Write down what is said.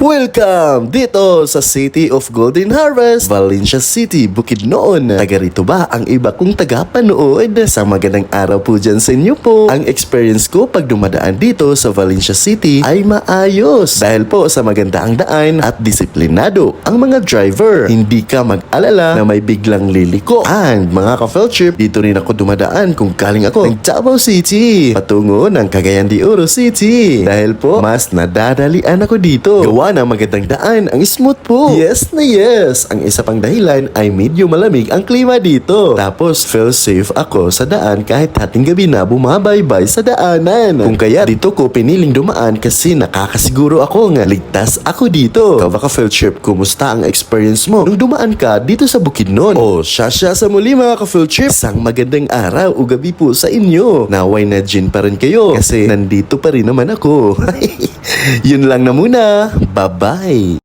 Welcome dito sa City of Golden Harvest, Valencia City, Bukidnon. Taga rito ba ang iba kong tagapanood? Sa magandang araw po dyan sa inyo po. Ang experience ko pag dumadaan dito sa Valencia City ay maayos. Dahil po sa maganda ang daan at disiplinado ang mga driver. Hindi ka mag-alala na may biglang liliko. And mga ka-feltrip, dito rin ako dumadaan kung galing ako ng Davao City patungo ng Cagayan de Oro City. Dahil po, mas nadadalian ako dito. Gawa na magandang daan, ang smooth po. Yes na yes. Ang isa pang dahilan ay medyo malamig ang klima dito. Tapos feel safe ako sa daan kahit hating gabi na bumabaybay sa daanan. Kung kaya dito ko piniling dumaan kasi nakakasiguro ako nga ligtas ako dito. Ikaw ba ka-feltrip, kumusta ang experience mo nung dumaan ka dito sa Bukidnon? O siya sa muli mga ka-feltrip, isang magandang araw o gabi po sa inyo. Naway na gin pa rin kayo kasi nandito pa rin naman ako. Yun lang na muna. Bye-bye!